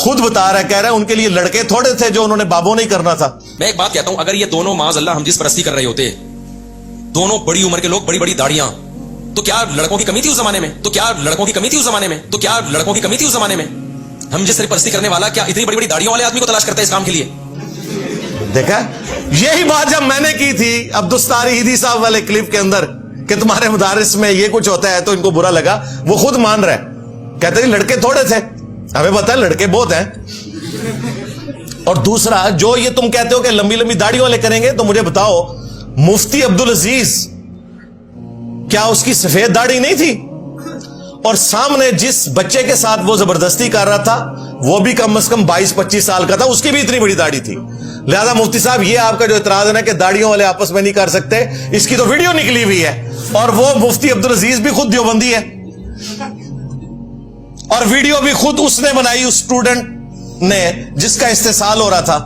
خود بتا رہا ہے, کہہ رہا ہے ان کے لیے لڑکے تھوڑے تھے جو انہوں نے بابوں نہیں کرنا تھا. میں ایک بات کہتا ہوں, اگر یہ دونوں معاذ اللہ ہم جس پرستی کر رہے ہوتے, دونوں بڑی عمر کے لوگ, بڑی بڑی داڑیاں, تو کیا لڑکوں کی کمی تھی اس زمانے میں؟ تو کیا لڑکوں کی کمی تھی اس زمانے میں؟ تو کیا لڑکوں کی کمی تھی اس زمانے میں؟ ہم جس طرح پرستی کرنے والا کیا اتنی بڑی بڑی داڑیوں والے آدمی کو تلاش کرتا ہے اس کام کے لیے؟ دیکھا, یہی بات جب میں نے کی تھی عبدالستاری ہیدی صاحب والے کلپ کے اندر کہ تمہارے مدارس میں یہ کچھ ہوتا ہے, تو ان کو برا لگا. وہ خود مان رہا ہے, کہتے ہیں لڑکے تھوڑے تھے, ہمیں پتا ہے لڑکے بہت ہیں. اور دوسرا, جو یہ تم کہتے ہو کہ لمبی لمبی داڑھی والے کریں گے, تو مجھے بتاؤ مفتی عبدالعزیز کیا اس کی سفید داڑھی نہیں تھی؟ اور سامنے جس بچے کے ساتھ وہ زبردستی کر رہا تھا وہ بھی کم از کم 22-25 سال کا تھا, اس کی بھی اتنی بڑی داڑھی تھی. لہذا مفتی صاحب یہ آپ کا جو اعتراض ہے نا کہ داڑھیوں والے آپس میں نہیں کر سکتے, اس کی تو ویڈیو نکلی ہوئی ہے, اور وہ مفتی عبدالعزیز بھی خود دیوبندی ہے, اور ویڈیو بھی خود اس نے بنائی, اس اسٹوڈنٹ نے جس کا استحصال ہو رہا تھا.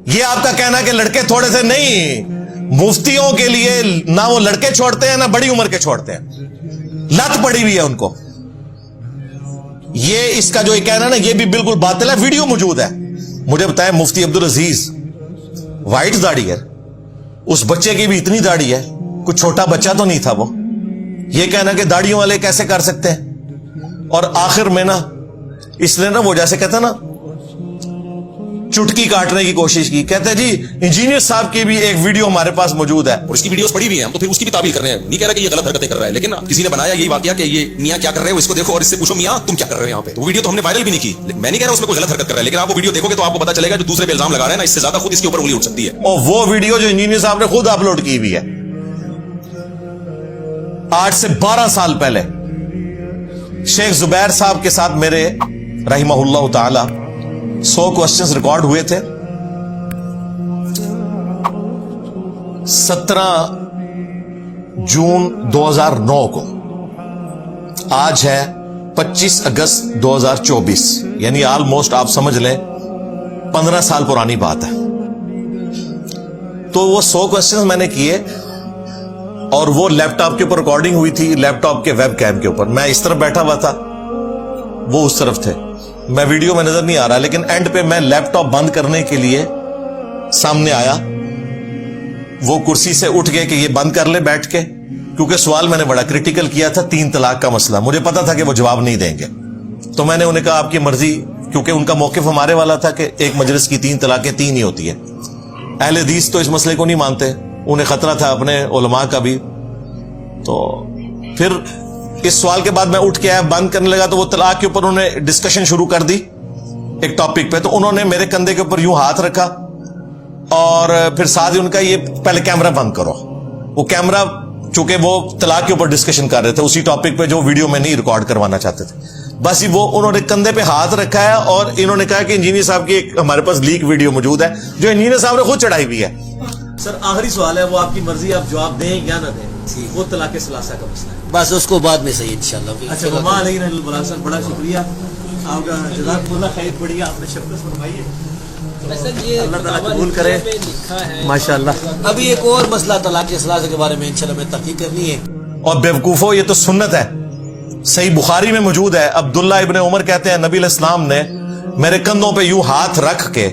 یہ آپ کا کہنا کہ لڑکے تھوڑے سے, نہیں, مفتیوں کے لیے نہ وہ لڑکے چھوڑتے ہیں نہ بڑی عمر کے چھوڑتے ہیں, لت پڑی ہوئی ہے ان کو. یہ اس کا جو یہ کہنا نا یہ بھی بالکل باطل ہے. ویڈیو موجود ہے. مجھے بتائیں مفتی عبدالعزیز وائٹ داڑھی ہے, اس بچے کی بھی اتنی داڑھی ہے, کچھ چھوٹا بچہ تو نہیں تھا وہ. یہ کہنا کہ داڑھیوں والے کیسے کر سکتے ہیں. اور آخر میں نا اس نے نا وہ جیسے کہتا نا چٹکی کاٹنے کی کوشش کی, کہتے ہیں جی انجینئر صاحب کی بھی ایک ویڈیو ہمارے پاس موجود ہے, اور اس کی ویڈیوز پڑی ہوئی ہیں, ہم تو پھر اس کی بھی تعبیر کر رہے ہیں. نہیں کہہ رہا کہ یہ غلط حرکتیں کر رہا ہے, لیکن کسی نے بنایا یہی واقعہ کہ یہ میاں کیا کر رہے ہو, اس کو دیکھو اور اس سے پوچھو میاں تم کیا کر رہے ہو یہاں پہ. تو ویڈیو تو ہم نے وائرل بھی نہیں کی, میں نہیں کہہ رہا اس میں کوئی غلط حرکت کر رہا ہے, لیکن آپ وہ ویڈیو دیکھو گے تو آپ کو پتا چلے گا جو دوسرے پہ الزام لگا رہے ہیں نا, اس سے زیادہ خود اس کے اوپر انگلی اٹھ سکتی ہے. اور وہ ویڈیو جو انجینئر صاحب نے خود اپلوڈ کی ہوئی ہے 8 سے 12 سال پہلے, شیخ زبیر صاحب کے ساتھ میرے رحمہ اللہ تعالی 100 کوسچنز ریکارڈ ہوئے تھے. 17 جون 2009 کو, آج ہے 25 اگست 2024, یعنی آلموسٹ آپ سمجھ لیں 15 سال پرانی بات ہے. تو وہ 100 کوسچنز میں نے کیے, اور وہ لیپ ٹاپ کے اوپر ریکارڈنگ ہوئی تھی, لیپ ٹاپ کے ویب کیم کے اوپر. میں اس طرف بیٹھا ہوا تھا, وہ اس طرف تھے, میں ویڈیو میں نظر نہیں آ رہا, لیکن اینڈ پہ میں لیپ ٹاپ بند کرنے کے لیے سامنے آیا, وہ کرسی سے اٹھ گئے کہ یہ بند کر لے بیٹھ کے, کیونکہ سوال میں نے بڑا کریٹیکل کیا تھا, 3 طلاق کا مسئلہ. مجھے پتا تھا کہ وہ جواب نہیں دیں گے, تو میں نے انہیں کہا آپ کی مرضی, کیونکہ ان کا موقف ہمارے والا تھا کہ ایک مجلس کی 3 طلاقیں 3 ہی ہوتی ہے. اہل حدیث تو اس مسئلے کو نہیں مانتے, انہیں خطرہ تھا اپنے علماء کا بھی. تو پھر اس سوال کے بعد میں اٹھ کے آیا, بند کرنے لگا, تو وہ طلاق کے اوپر انہوں نے ڈسکشن شروع کر دی ایک ٹاپک پہ. تو انہوں نے میرے کندھے کے اوپر یوں ہاتھ رکھا, اور پھر ساتھ ہی ان کا یہ پہلے کیمرہ بند کرو. وہ کیمرہ چونکہ وہ طلاق کے اوپر ڈسکشن کر رہے تھے, اسی ٹاپک پہ جو ویڈیو میں نہیں ریکارڈ کروانا چاہتے تھے, بس وہ انہوں نے کندھے پہ ہاتھ رکھا ہے, اور انہوں نے کہا کہ انجینئر صاحب کی ایک ہمارے پاس لیک ویڈیو موجود ہے جو انجینئر صاحب نے خود چڑھائی ہوئی ہے. سر آخری سوال ہے, وہ آپ کی مرضی, آپ جواب دیں یا نہ دیں, وہ طلاق ثلاثہ کا مسئلہ ہے, بس اس کو بعد میں صحیح انشاءاللہ. اچھا وما علینا الا البلاغ. سر بڑا شکریہ آپ کا, جزاک اللہ خیر, بڑھیا آپ نے شفقت فرمائی ہے, اللہ تعالیٰ قبول کرے ماشاءاللہ. ابھی ایک اور مسئلہ طلاق ثلاثہ کے بارے میں انشاءاللہ میں تحقیق کرنی ہے. اور بیوقوفو, یہ تو سنت ہے, صحیح بخاری میں موجود ہے. عبداللہ ابن عمر کہتے ہیں نبی علیہ السلام نے میرے کندھوں پہ یوں ہاتھ رکھ کے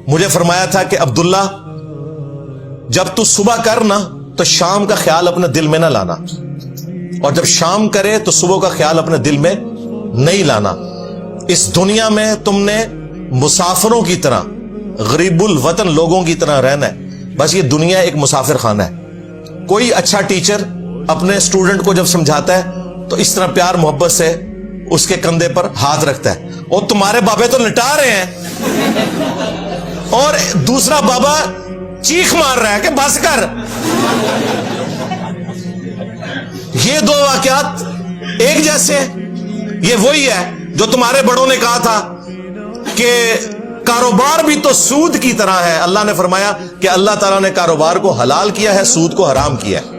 مجھے فرمایا تھا کہ عبداللہ جب تو صبح کرنا تو شام کا خیال اپنے دل میں نہ لانا, اور جب شام کرے تو صبح کا خیال اپنے دل میں نہیں لانا. اس دنیا میں تم نے مسافروں کی طرح, غریب الوطن لوگوں کی طرح رہنا ہے. بس یہ دنیا ایک مسافر خانہ ہے. کوئی اچھا ٹیچر اپنے اسٹوڈنٹ کو جب سمجھاتا ہے تو اس طرح پیار محبت سے اس کے کندھے پر ہاتھ رکھتا ہے. اور تمہارے بابے تو لٹا رہے ہیں, اور دوسرا بابا چیخ مار رہا ہے کہ بس کر. یہ 2 واقعات ایک جیسے, یہ وہی ہے جو تمہارے بڑوں نے کہا تھا کہ کاروبار بھی تو سود کی طرح ہے. اللہ نے فرمایا کہ اللہ تعالیٰ نے کاروبار کو حلال کیا ہے, سود کو حرام کیا ہے.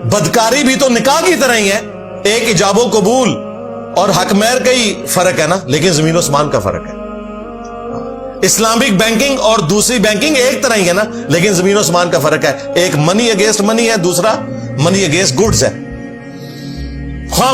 بدکاری بھی تو نکاح کی طرح ہی ہے, ایک ایجاب و قبول اور حق مہر کا ہی فرق ہے نا, لیکن زمین و آسمان کا فرق ہے. اسلامک بینکنگ اور دوسری بینکنگ ایک طرح ہی ہے نا, لیکن زمین و آسمان کا فرق ہے. ایک منی اگینسٹ منی ہے, دوسرا منی اگینسٹ گڈز ہے. خواہ